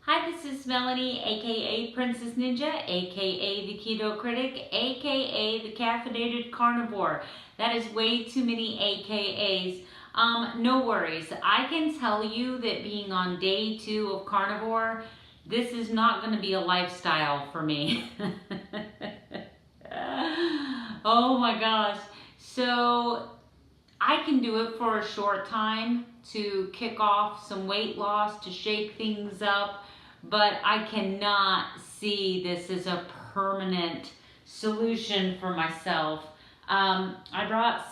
Hi, this is Melanie, aka Princess Ninja, aka the Keto Critic, aka the Caffeinated Carnivore. That is way too many AKAs. No worries. I can tell you that being on day 2 of carnivore, this is not going to be a lifestyle for me. Oh my gosh. So I can do it for a short time to kick off some weight loss, to shake things up, but I cannot see this as a permanent solution for myself. I bought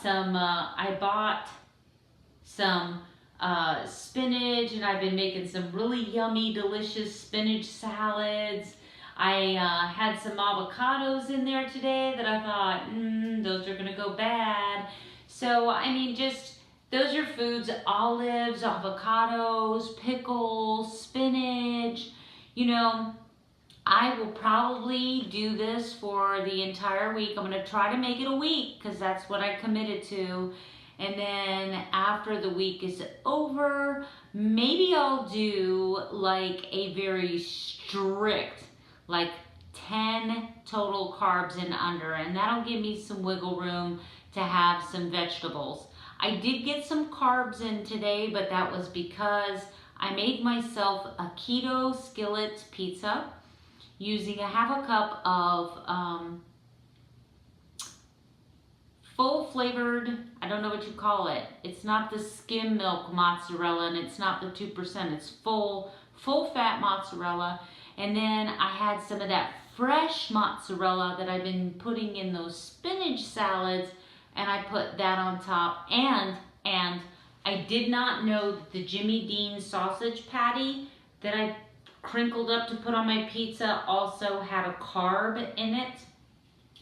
some spinach, and I've been making some really yummy, delicious spinach salads. I had some avocados in there today that I thought, those are gonna go bad. So, I mean, just, those are foods: olives, avocados, pickles, spinach. You know, I will probably do this for the entire week. I'm going to try to make it a week because that's what I committed to. And then after the week is over, maybe I'll do like a very strict, like 10 total carbs and under, and that'll give me some wiggle room to have some vegetables. I did get some carbs in today, but that was because I made myself a keto skillet pizza using a half a cup of full flavored, I don't know what you call it. It's not the skim milk mozzarella, and it's not the 2%. It's full fat mozzarella. And then I had some of that fresh mozzarella that I've been putting in those spinach salads, and I put that on top. And I did not know that the Jimmy Dean sausage patty that I crinkled up to put on my pizza also had a carb in it.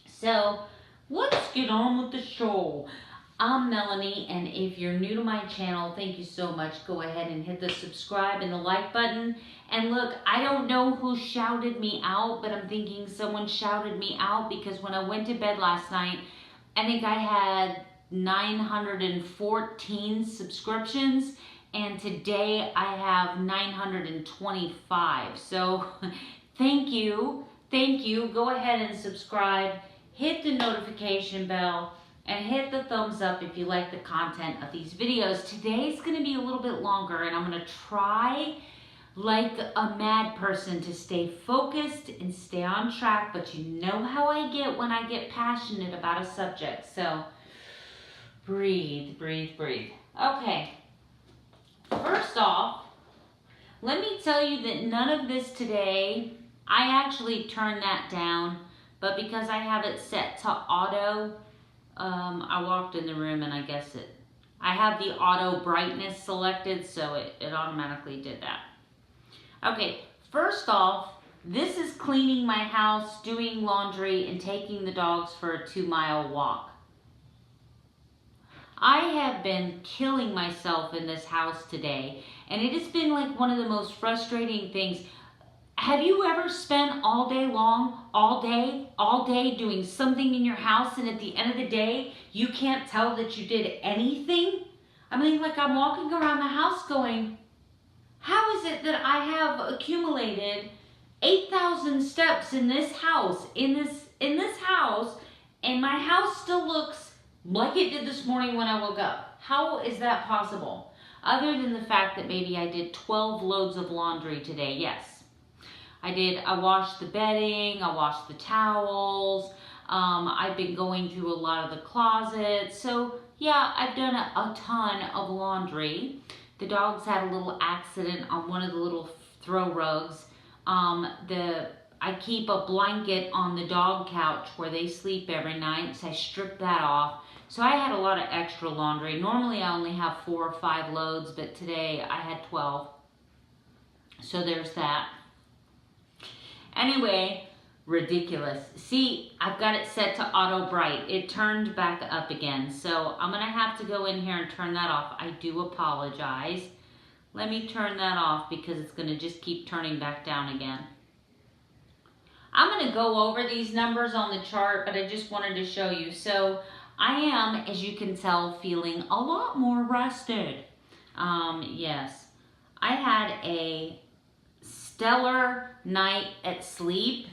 So let's get on with the show. I'm Melanie, and if you're new to my channel, thank you so much. Go ahead and hit the subscribe and the like button. And look, I don't know who shouted me out, but I'm thinking someone shouted me out because when I went to bed last night, I think I had 914 subscriptions, and today I have 925. So thank you. Go ahead and subscribe, hit the notification bell, and hit the thumbs up if you like the content of these videos. Today's going to be a little bit longer, and I'm going to try like a mad person to stay focused and stay on track, but you know how I get when I get passionate about a subject. So breathe. Okay, first off, let me tell you that none of this today, I actually turned that down, but because I have it set to auto, I walked in the room and I have the auto brightness selected, so it automatically did that. Okay, first off, this is cleaning my house, doing laundry, and taking the dogs for a 2-mile walk. I have been killing myself in this house today, and it has been like one of the most frustrating things. Have you ever spent all day long, all day doing something in your house, and at the end of the day, you can't tell that you did anything? I mean, like, I'm walking around the house going, how is it that I have accumulated 8,000 steps in this house, in this house, and my house still looks like it did this morning when I woke up? How is that possible? Other than the fact that maybe I did 12 loads of laundry today, yes. I washed the bedding, I washed the towels, I've been going through a lot of the closets. So yeah, I've done a ton of laundry. The dogs had a little accident on one of the little throw rugs. I keep a blanket on the dog couch where they sleep every night, so I stripped that off. So I had a lot of extra laundry. Normally I only have 4 or 5 loads, but today I had 12. So there's that. Anyway, ridiculous. See, I've got it set to auto bright. It turned back up again. So I'm going to have to go in here and turn that off. I do apologize. Let me turn that off because it's going to just keep turning back down again. I'm going to go over these numbers on the chart, but I just wanted to show you. So I am, as you can tell, feeling a lot more rested. Yes, I had a stellar night at sleep.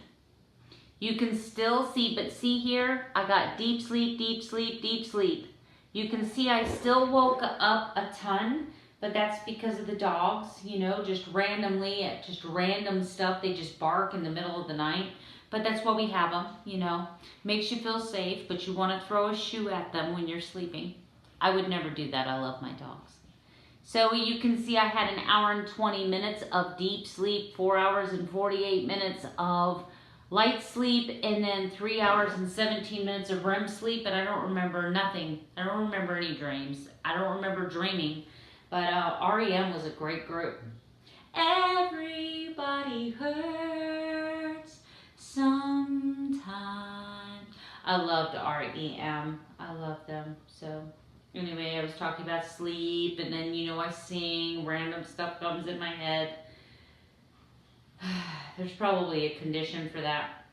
You can still see, but see here, I got deep sleep, deep sleep, deep sleep. You can see I still woke up a ton, but that's because of the dogs, you know, just randomly, just random stuff. They just bark in the middle of the night. But that's why we have them, you know. Makes you feel safe, but you want to throw a shoe at them when you're sleeping. I would never do that. I love my dogs. So you can see I had an hour and 20 minutes of deep sleep, 4 hours and 48 minutes of light sleep, and then 3 hours and 17 minutes of REM sleep, and I don't remember nothing. I don't remember any dreams. I don't remember dreaming, but REM was a great group. Everybody hurts sometimes. I loved REM. I love them. So anyway, I was talking about sleep, and then, you know, I sing, random stuff comes in my head. There's probably a condition for that.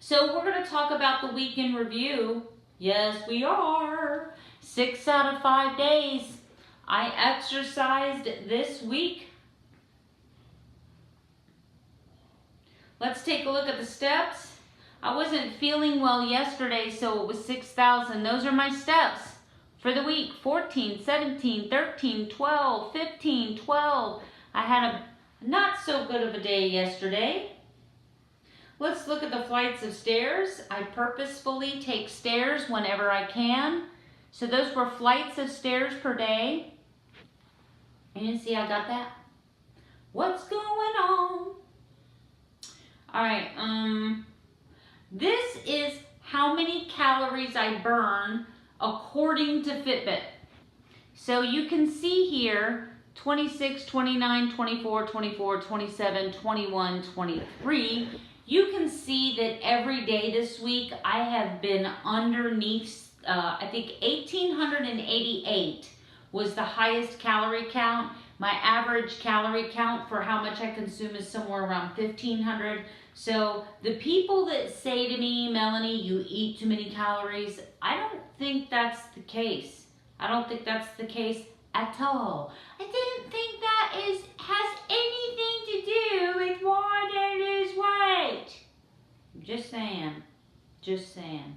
So we're going to talk about the week in review. Yes, we are. 6 out of 5 days. I exercised this week. Let's take a look at the steps. I wasn't feeling well yesterday, so it was 6,000. Those are my steps for the week. 14, 17, 13, 12, 15, 12. I had a not so good of a day yesterday. Let's look at the flights of stairs. I purposefully take stairs whenever I can. So those were flights of stairs per day. And you see I got that? What's going on? All right, this is how many calories I burn according to Fitbit. So you can see here 26, 29, 24, 24, 27, 21, 23. You can see that every day this week I have been underneath, I think 1,888 was the highest calorie count. My average calorie count for how much I consume is somewhere around 1,500. So the people that say to me, Melanie, you eat too many calories, I don't think that's the case. I don't think that's the case at all. I didn't think that has anything to do with why they lose weight. Just saying. Just saying.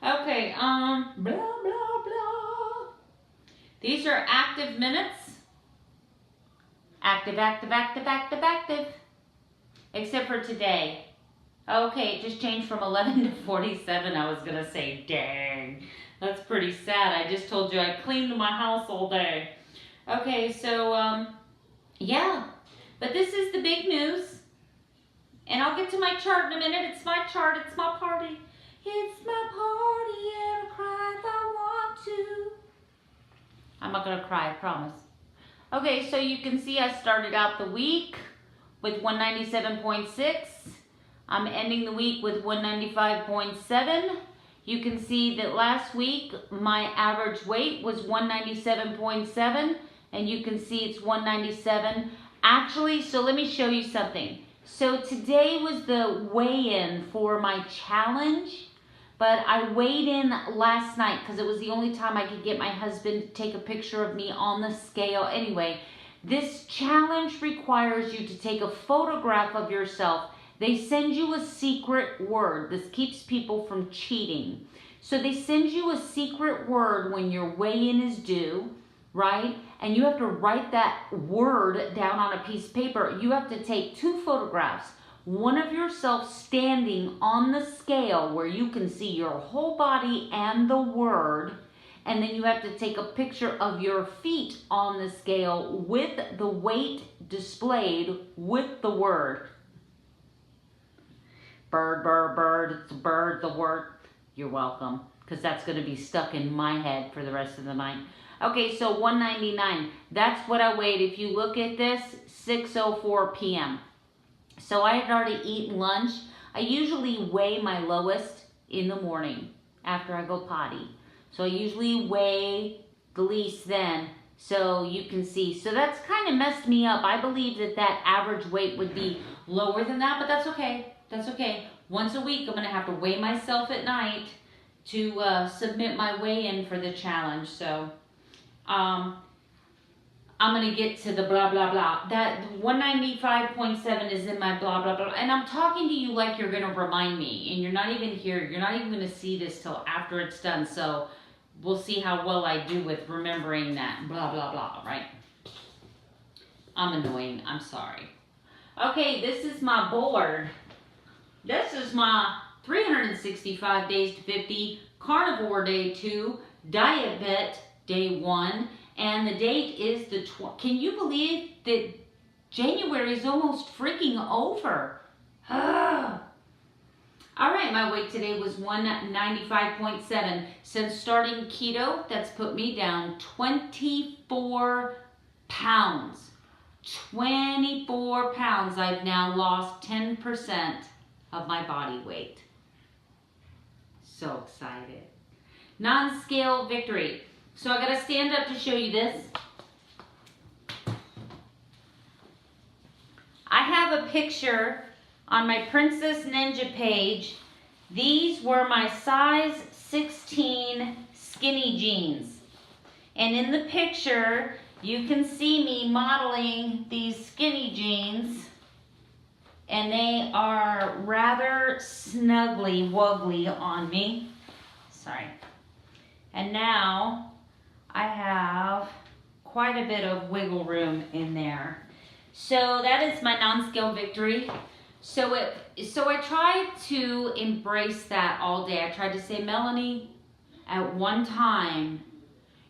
Okay, blah, blah, blah. These are active minutes. Active, active, active, active, active. Except for today. Okay, it just changed from 11 to 47. I was gonna say, dang. That's pretty sad. I just told you I cleaned my house all day. Okay, so, yeah. But this is the big news. And I'll get to my chart in a minute. It's my chart. It's my party. It's my party and I cry if I want to. I'm not going to cry, I promise. Okay, so you can see I started out the week with 197.6. I'm ending the week with 195.7. You can see that last week my average weight was 197.7, and you can see it's 197. Actually, so let me show you something. So today was the weigh-in for my challenge, but I weighed in last night because it was the only time I could get my husband to take a picture of me on the scale. Anyway, this challenge requires you to take a photograph of yourself. They send you a secret word. This keeps people from cheating. So they send you a secret word when your weigh-in is due, right? And you have to write that word down on a piece of paper. You have to take 2 photographs. One of yourself standing on the scale where you can see your whole body and the word. And then you have to take a picture of your feet on the scale with the weight displayed with the word. Bird, bird, bird, it's a bird, the word. You're welcome, because that's going to be stuck in my head for the rest of the night. Okay, so 199. That's what I weighed. If you look at this, 6:04 p.m. So I had already eaten lunch. I usually weigh my lowest in the morning after I go potty. So I usually weigh the least then. So you can see. So that's kind of messed me up. I believe that that average weight would be lower than that, but that's okay. That's okay. Once a week, I'm going to have to weigh myself at night to submit my weigh-in for the challenge. So, I'm going to get to the blah, blah, blah. That 195.7 is in my blah, blah, blah. And I'm talking to you like you're going to remind me. And you're not even here. You're not even going to see this till after it's done. So we'll see how well I do with remembering that blah, blah, blah, right? I'm annoying. I'm sorry. Okay, this is my board. This is my 365 days to 50, carnivore day 2, diet bet day 1, and the date is the can you believe that January is almost freaking over? All right, my weight today was 195.7. Since starting keto, that's put me down 24 pounds. 24 pounds. I've now lost 10% of my body weight. So excited. Non-scale victory. So I gotta stand up to show you this. I have a picture on my Princess Ninja page. These were my size 16 skinny jeans. And in the picture, you can see me modeling these skinny jeans, and they are rather snugly wuggly on me. Sorry. And now I have quite a bit of wiggle room in there. So that is my non-scale victory. So I tried to embrace that all day. I tried to say, Melanie, at one time,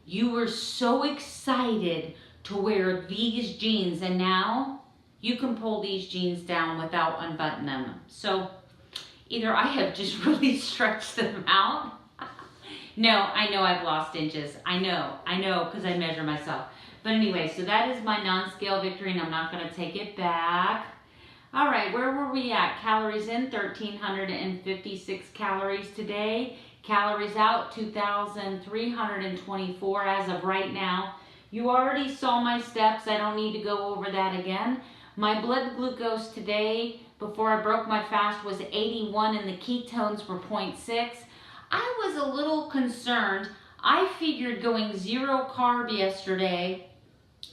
you were so excited to wear these jeans, and now you can pull these jeans down without unbuttoning them. So either I have just really stretched them out. No, I know I've lost inches. I know, because I measure myself. But anyway, so that is my non-scale victory, and I'm not going to take it back. All right, where were we at? Calories in, 1,356 calories today. Calories out, 2,324 as of right now. You already saw my steps. I don't need to go over that again. My blood glucose today, before I broke my fast, was 81 and the ketones were 0.6. I was a little concerned. I figured going 0 carb yesterday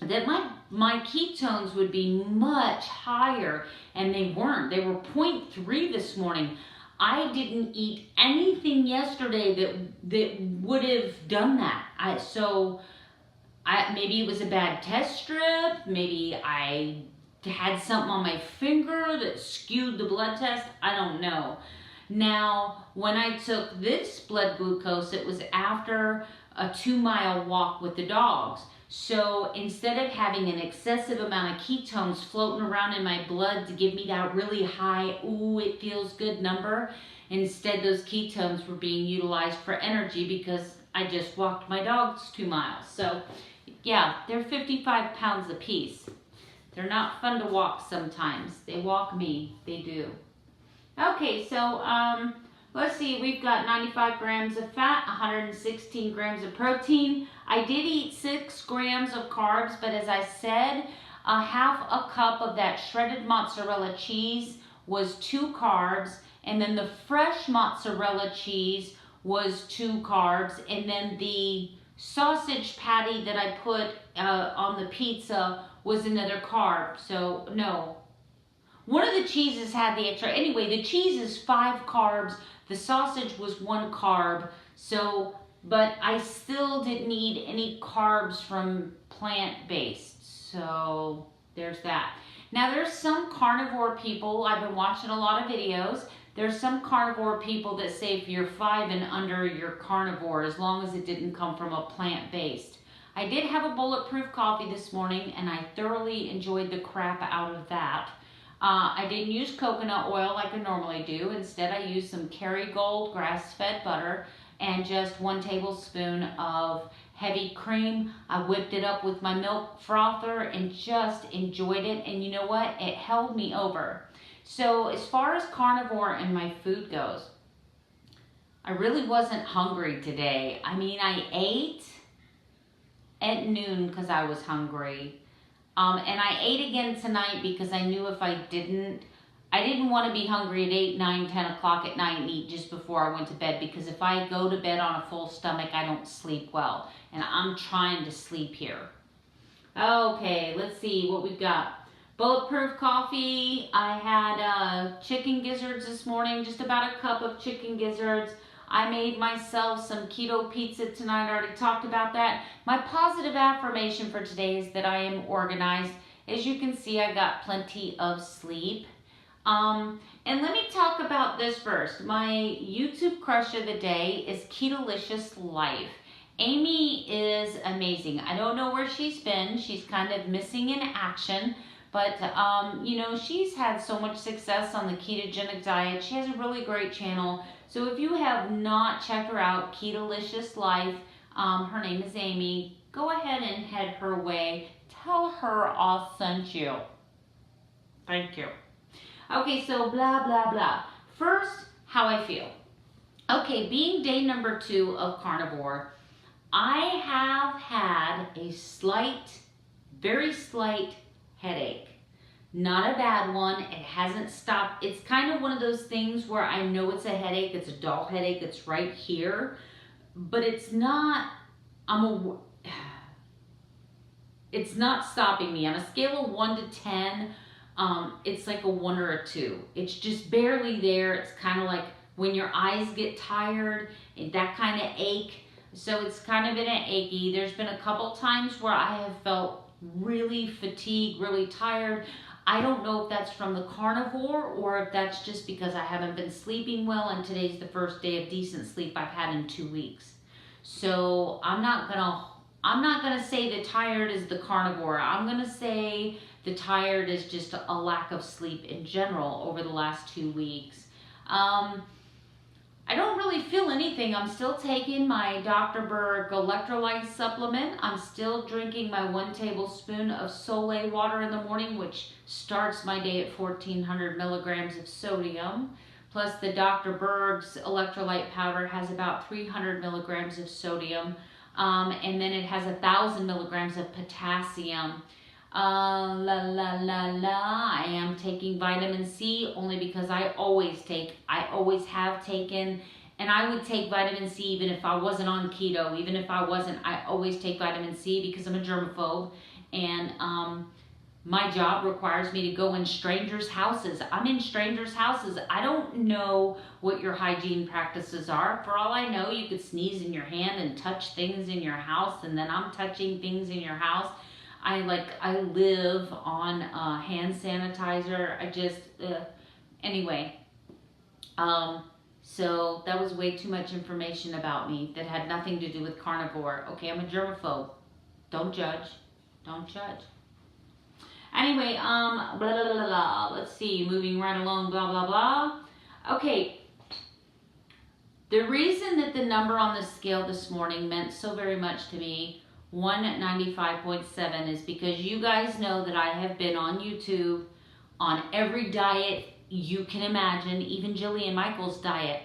that my ketones would be much higher, and they weren't. They were 0.3 this morning. I didn't eat anything yesterday that would have done that. Maybe it was a bad test strip. Maybe I had something on my finger that skewed the blood test. I don't know. Now, when I took this blood glucose, it was after a 2-mile walk with the dogs. So instead of having an excessive amount of ketones floating around in my blood to give me that really high, ooh, it feels good number, instead those ketones were being utilized for energy because I just walked my dogs 2 miles. So yeah, they're 55 pounds a piece. They're not fun to walk sometimes. They walk me, they do. Okay, so let's see, we've got 95 grams of fat, 116 grams of protein. I did eat 6 grams of carbs, but as I said, half a cup of that shredded mozzarella cheese was 2 carbs, and then the fresh mozzarella cheese was 2 carbs, and then the sausage patty that I put on the pizza was another carb. So no, one of the cheeses had the extra. Anyway, the cheese is 5 carbs. The sausage was 1 carb. So, but I still didn't eat any carbs from plant-based. So there's that. Now there's some carnivore people. I've been watching a lot of videos. There's some carnivore people that say if you're 5 and under, you're carnivore, as long as it didn't come from a plant-based. I did have a bulletproof coffee this morning, and I thoroughly enjoyed the crap out of that. I didn't use coconut oil like I normally do. Instead, I used some Kerrygold grass-fed butter and just 1 tablespoon of heavy cream. I whipped it up with my milk frother and just enjoyed it. And you know what? It held me over. So as far as carnivore and my food goes, I really wasn't hungry today. I mean, I ate at noon because I was hungry. And I ate again tonight because I knew if I didn't want to be hungry at 8, 9, 10 o'clock at night and eat just before I went to bed, because if I go to bed on a full stomach, I don't sleep well. And I'm trying to sleep here. Okay, let's see what we've got. Bulletproof coffee. I had chicken gizzards this morning, just about a cup of chicken gizzards. I made myself some keto pizza tonight. I already talked about that. My positive affirmation for today is that I am organized. As you can see, I got plenty of sleep. And let me talk about this first. My YouTube crush of the day is Ketolicious Life. Amy is amazing. I don't know where she's been. She's kind of missing in action. But, you know, she's had so much success on the ketogenic diet. She has a really great channel. So if you have not checked her out, Ketolicious Life, her name is Amy, go ahead and head her way. Tell her I sent you. Thank you. Okay, so blah, blah, blah. First, how I feel. Okay, being day number 2 of carnivore, I have had a slight, very slight headache. Not a bad one. It hasn't stopped. It's kind of one of those things where I know it's a headache. It's a dull headache. It's right here. But it's not, it's not stopping me. On a scale of 1 to 10, it's like a 1 or a 2. It's just barely there. It's kind of like when your eyes get tired, that kind of ache. So it's kind of been an achy. There's been a couple times where I have felt really fatigued, really tired. I don't know if that's from the carnivore or if that's just because I haven't been sleeping well, and today's the first day of decent sleep I've had in 2 weeks. So I'm not gonna say the tired is the carnivore. I'm gonna say the tired is just a lack of sleep in general over the last 2 weeks. I don't really feel anything. I'm still taking my Dr. Berg electrolyte supplement. I'm still drinking my 1 tablespoon of Soleil water in the morning, which starts my day at 1,400 milligrams of sodium. Plus the Dr. Berg's electrolyte powder has about 300 milligrams of sodium. And then it has 1,000 milligrams of potassium. I am taking vitamin C only because I always have taken, and I would take vitamin C even if I wasn't on keto, even if I wasn't, I always take vitamin C because I'm a germaphobe, and my job requires me to go in strangers' houses. I'm in strangers' houses. I don't know what your hygiene practices are. For all I know, you could sneeze in your hand and touch things in your house, and then I'm touching things in your house. I live on hand sanitizer. Anyway. So that was way too much information about me that had nothing to do with carnivore. Okay, I'm a germaphobe. Don't judge. Don't judge. Anyway, blah, blah, blah, blah. Let's see, moving right along, blah, blah, blah. Okay. The reason that the number on the scale this morning meant so very much to me, 195.7, is because you guys know that I have been on YouTube on every diet you can imagine, even Jillian Michaels' diet,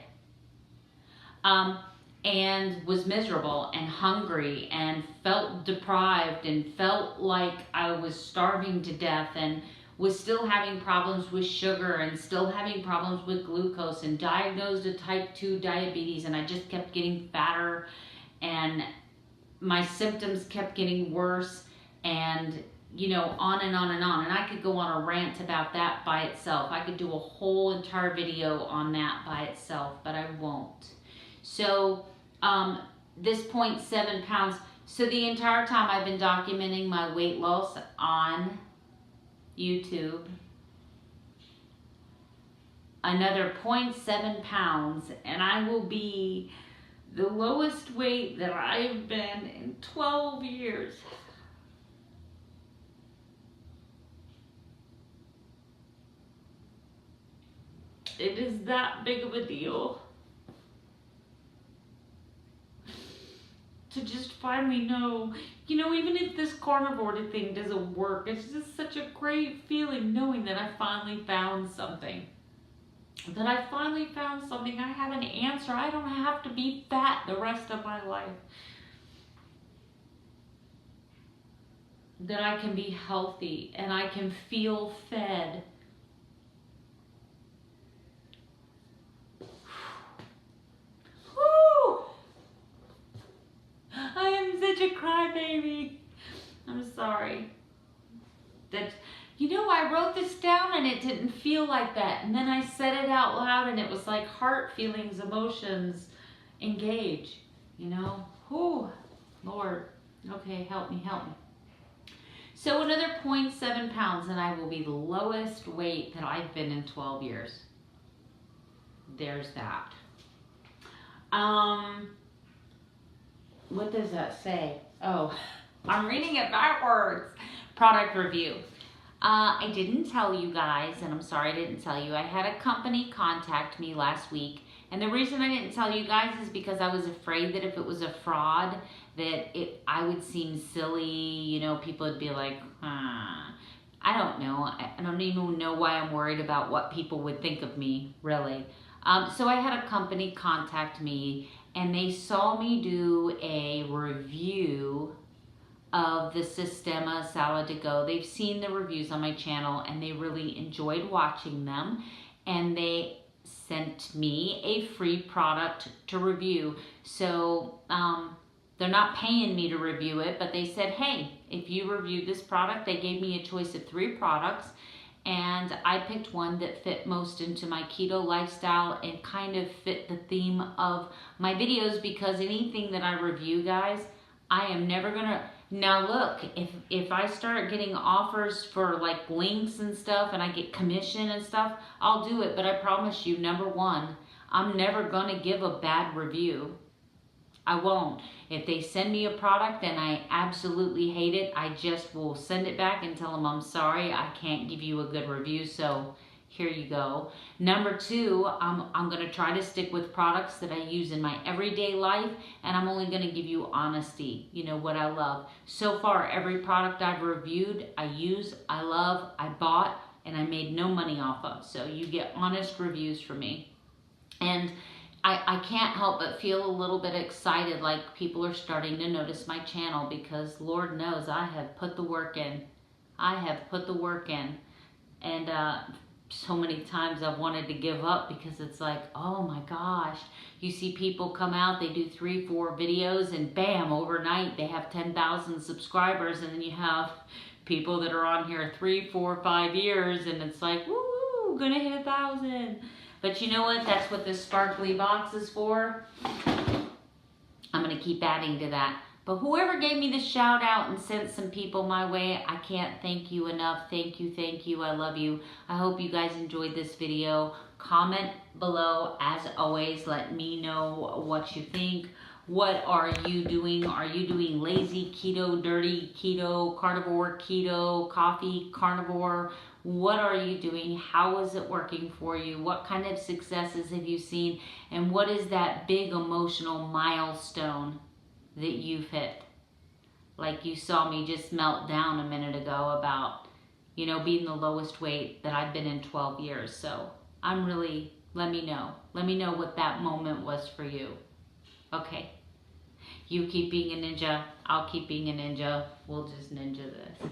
and was miserable and hungry and felt deprived and felt like I was starving to death and was still having problems with sugar and still having problems with glucose and diagnosed with type 2 diabetes, and I just kept getting fatter and my symptoms kept getting worse, and you know, on and on and on. And I could go on a rant about that by itself. I could do a whole entire video on that by itself, but I won't. So this 0.7 pounds, so the entire time I've been documenting my weight loss on YouTube, another 0.7 pounds, and I will be the lowest weight that I've been in 12 years. It is that big of a deal to just finally know, you know, even if this carnivore thing doesn't work, it's just such a great feeling knowing that I finally found something. That I finally found something. I have an answer. I don't have to be fat the rest of my life. That I can be healthy and I can feel fed. Woo! I am such a crybaby. I'm sorry. That, I wrote this down and it didn't feel like that. And then I said it out loud and it was like heart, feelings, emotions, engage, Whew, Lord. Okay, help me, help me. So another 0.7 pounds and I will be the lowest weight that I've been in 12 years. There's that. What does that say? Oh, I'm reading it backwards. Product review. I didn't tell you guys, and I'm sorry I didn't tell you. I had a company contact me last week, and the reason I didn't tell you guys is because I was afraid that if it was a fraud, that I would seem silly. People would be like, I don't know. I don't even know why I'm worried about what people would think of me, really. So I had a company contact me, and they saw me do a review of the Sistema Salad to Go. They've seen the reviews on my channel and they really enjoyed watching them, and they sent me a free product to review. So they're not paying me to review it, but they said, hey, if you review this product, they gave me a choice of 3 products, and I picked one that fit most into my keto lifestyle and kind of fit the theme of my videos, because anything that I review, guys, I am never gonna. Now look, if I start getting offers for like links and stuff and I get commission and stuff, I'll do it. But I promise you, number one, I'm never gonna give a bad review. I won't. If they send me a product and I absolutely hate it, I just will send it back and tell them I'm sorry, I can't give you a good review, so here you go. Number 2, I'm going to try to stick with products that I use in my everyday life, and I'm only going to give you honesty, what I love. So far, every product I've reviewed, I use, I love, I bought, and I made no money off of. So you get honest reviews from me. And I can't help but feel a little bit excited, like people are starting to notice my channel, because Lord knows I have put the work in. I have put the work in. And so many times I've wanted to give up, because it's like, oh my gosh, you see people come out, they do 3, 4 videos, and bam, overnight they have 10,000 subscribers, and then you have people that are on here 3, 4, 5 years, and it's like, woo, gonna hit 1,000. But you know what? That's what this sparkly box is for. I'm going to keep adding to that. But whoever gave me the shout out and sent some people my way, I can't thank you enough. Thank you, thank you. I love you. I hope you guys enjoyed this video. Comment below, as always. Let me know what you think. What are you doing? Are you doing lazy keto, dirty keto, carnivore keto, coffee carnivore? What are you doing? How is it working for you? What kind of successes have you seen? And what is that big emotional milestone that you've hit? Like you saw me just melt down a minute ago about, being the lowest weight that I've been in 12 years. So I'm really, let me know. Let me know what that moment was for you. Okay. You keep being a ninja. I'll keep being a ninja. We'll just ninja this.